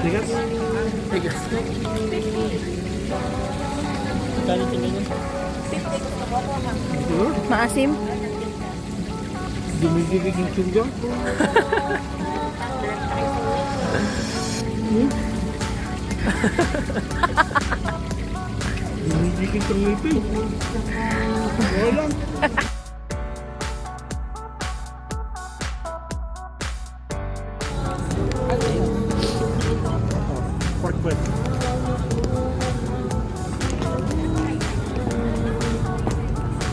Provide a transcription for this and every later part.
Tigas? Tigas. Kano tingin yun? Maasim? Dumigigig yung chungga. Dumigigig yung ngipin. Wala. Pork bread.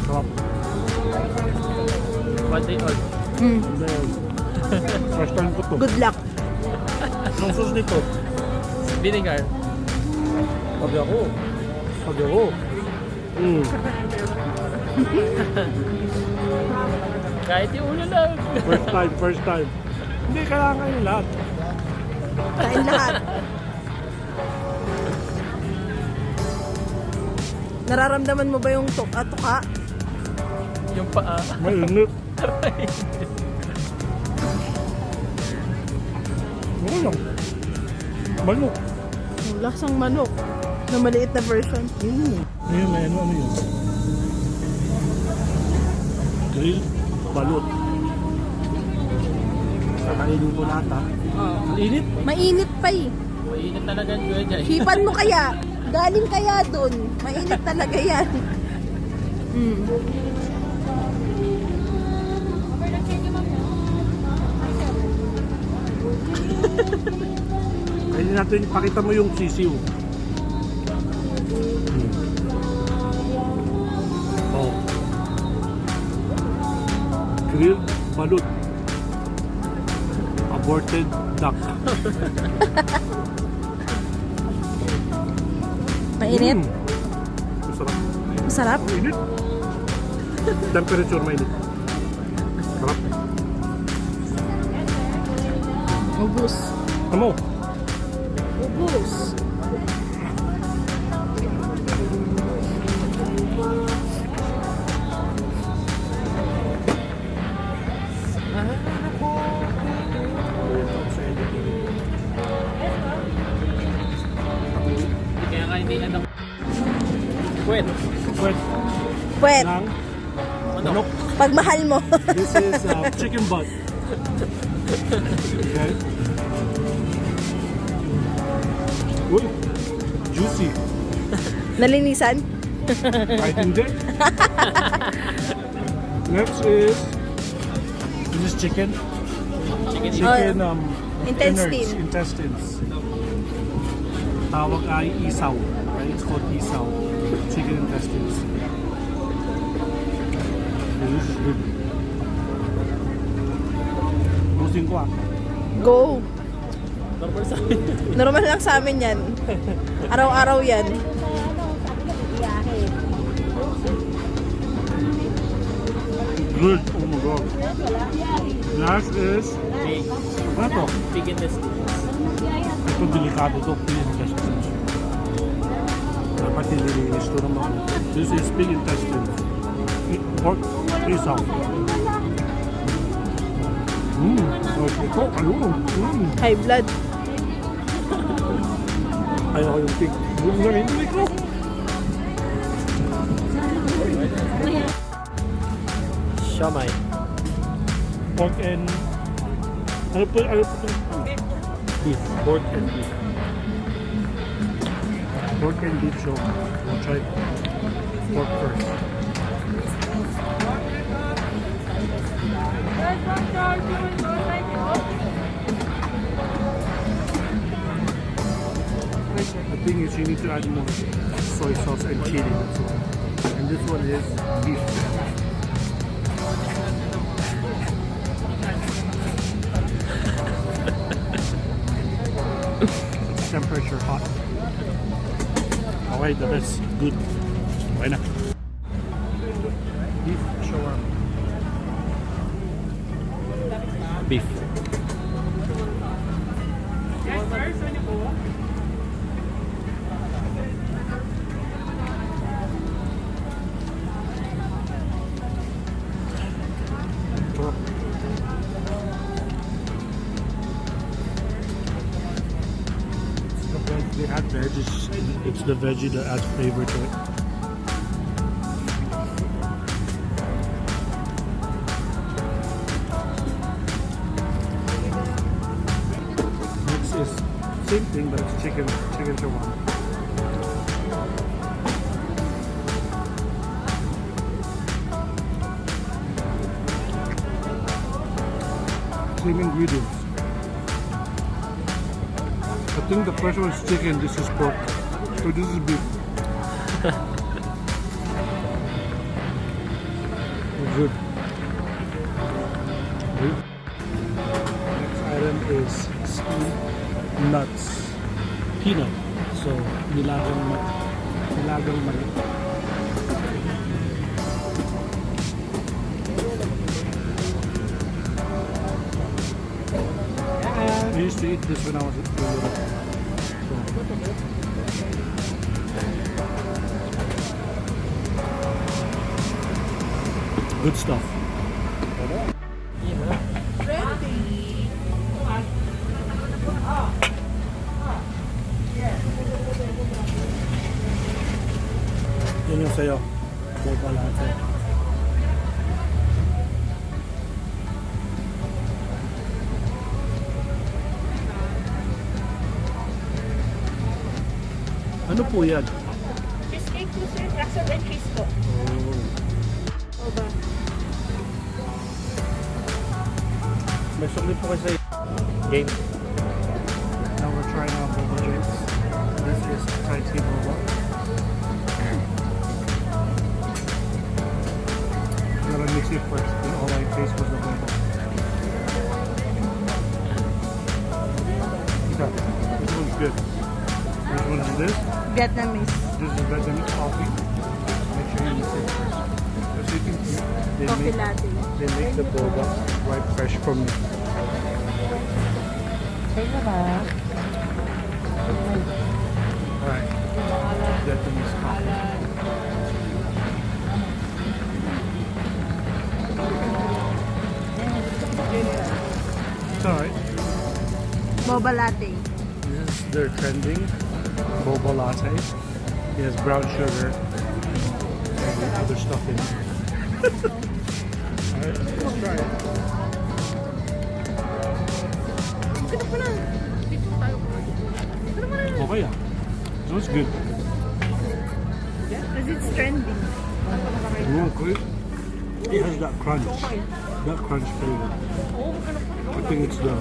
Sarap. One day old. First time ko to. Good luck. Anong sauce nito? Vinegar. Sabi ako. Sabi ako. Kahit yung ulo lang. First time. Hindi, kailangan yung lahat. Kain lahat. Nararamdaman mo ba yung tuka? Yung paa. Mainit. Ano lang? Manok. Lasang manok. Na maliit na version. Ayun, may ano yun? Grill, balot. Kakainin ko lahat ha. Ang init. Mainit pa eh. Mainit talaga yun dyan. Hipan mo kaya. Galing kaya dun. Mainit talaga yan. Kainin natin, pakita mo yung sisiw. Oh. Grilled balut. Aborted duck. Mainit? Masarap. Masarap? Mainit. Temperature mainit. Sarap. Ubus. Ano? Ubus. Kaya nga hindi ano. Puwet. Wet. Pwet. Lang. Manok. Pagmahal mo. This is chicken butt. Okay. Uy, juicy. Nalinisan? Kahit hindi. Next is, this is chicken. Chicken Intestine. intestines. Tawag ay isaw. Right? It's called isaw. Chicken intestines. This is good. Gusto ko ah. Go. Normal sa akin. Normal lang sa amin yan. Araw-araw yan. Good. Oh my god. Last is, Pig. ano to? Pig intestines. Ito delikado to. Pig intestines. Dapat nililinis to naman. This is pig intestines. Pork isaw. Ito, ayun. High blood. Ayaw ko yung pig. Huwag na hindi ko. Siomai. Pork and... Ano po itong beef. Pork and beef. Pork and beef show. We'll try pork first. The thing is you need to add more soy sauce and chili. That's all. And this one is beef. It's temperature hot. Okay, that's good. Okay na. Beef shawarma. Beef. they add veggies. It's the veggie that adds flavor to it. Next is same thing, but it's chicken shawarma. Same ingredients. I think the first one is chicken, this is pork. So this is beef. Good. Good. Next item is steamed nuts. Peanut. So nilagang mali. I used to eat this when I was little. Good stuff. Yun yung sayo. Boba lahat sa'yo. Ano po yan? Cheesecake po sir, fractured and cheese po. Oh. Oba. May sukli po kasi game. Now we're trying out boba drinks. This is Thai tea boba. Gotta mix it first. Then all I taste was the boba. Okay, this one's good. Which one is this? Vietnamese. This is Vietnamese coffee. Make sure you mix it first. As you can see, Coffee latte. they make the boba right fresh from the Alright. Vietnamese coffee. It's alright. Boba latte. This is their trending boba latte. It has brown sugar and other stuff in it. Alright, let's try it. Okay, yeah. So it's good. Because it's trending. Okay. It has that crunch. That crunch flavor. I think it's the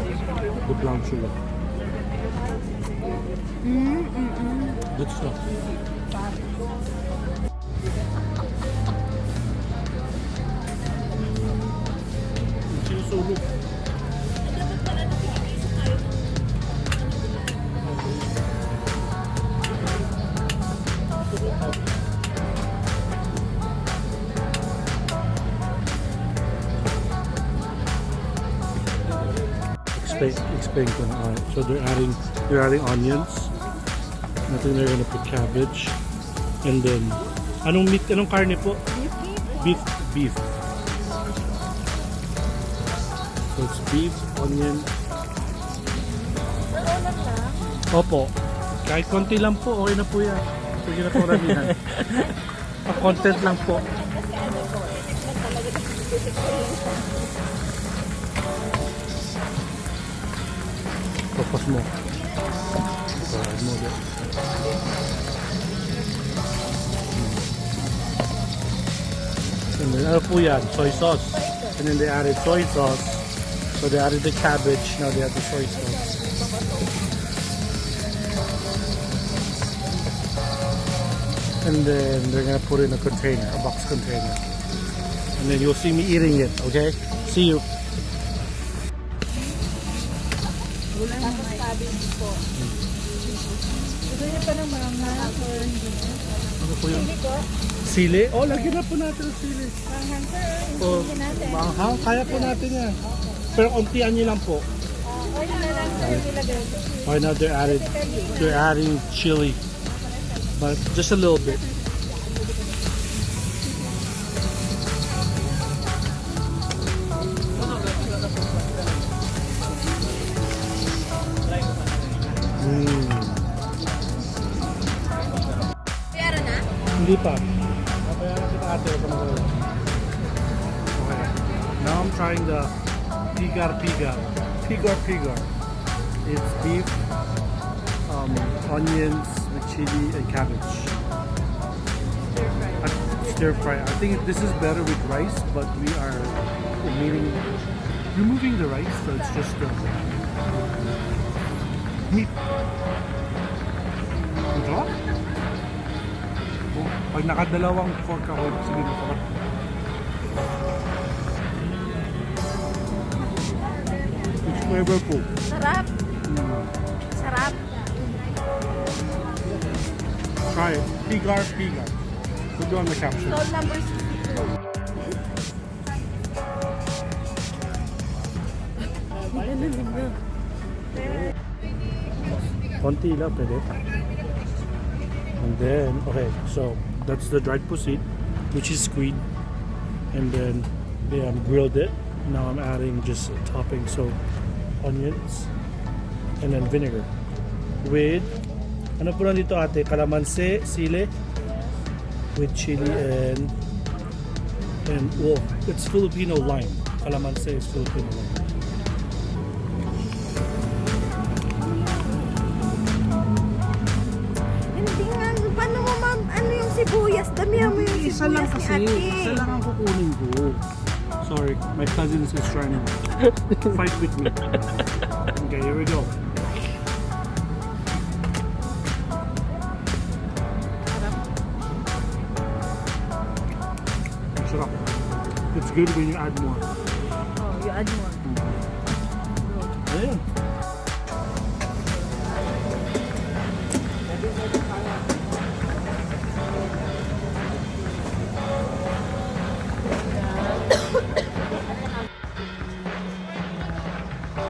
brown sugar. Good stuff. Sinusulog. Explain ko na. So they're adding onions. I think they're gonna put cabbage. And then, anong karne po? Beef. So it's beef, onion. Opo. Kahit konti lang po, okay na po yan. Sige na po ramihan. Content lang po. Tapos mo. Pagod mo ulit. And then, ano po yan? Soy sauce. And then they added soy sauce. So they added the cabbage. Now they add the soy sauce. And then they're gonna put it in a container, a box container. And then you'll see me eating it, okay? See you. Tapos cabbage po. Gusto niyo pa ng manghang or hindi? Ano po yun? Hindi po. Sili? Oh, lagyan na po natin ang sili. Manghang sir. Oh, Hindi natin. manghang, kaya po natin yan. Pero kontian nyo lang po. Or yun na lang sir nilagay. Okay, now they're adding chili. But just a little bit. Hindi pa. Papayaran kita ate. Okay. Now I'm trying the pigar. It's beef, onions with chili and cabbage. Stir fry. I think this is better with rice, but we are removing the rice, so it's just meat. Ang sarap. Oh, pag nakadalawang fork ako, sige masarap. It's flavorful. Sarap. Sarap. Try it. Pigar. Put it on the caption. Stall number 62. Konti lang, pwede. And then, okay, so that's the dried pusit, which is squid. And then they grilled it. Now I'm adding just a topping, so onions and then vinegar with ano po nandito ate? Calamansi, sile with chili and well, it's Filipino lime. Calamansi is Filipino lime. Hindi nga. Paano mo ma'am? Ano yung sibuyas? Damihan mo yung Isa lang sibuyas kasi. ni ate. Isa lang ang kukunin ko. Sorry, my cousins is trying to fight with me. Okay, here we go. Sarap. It's good when you add more.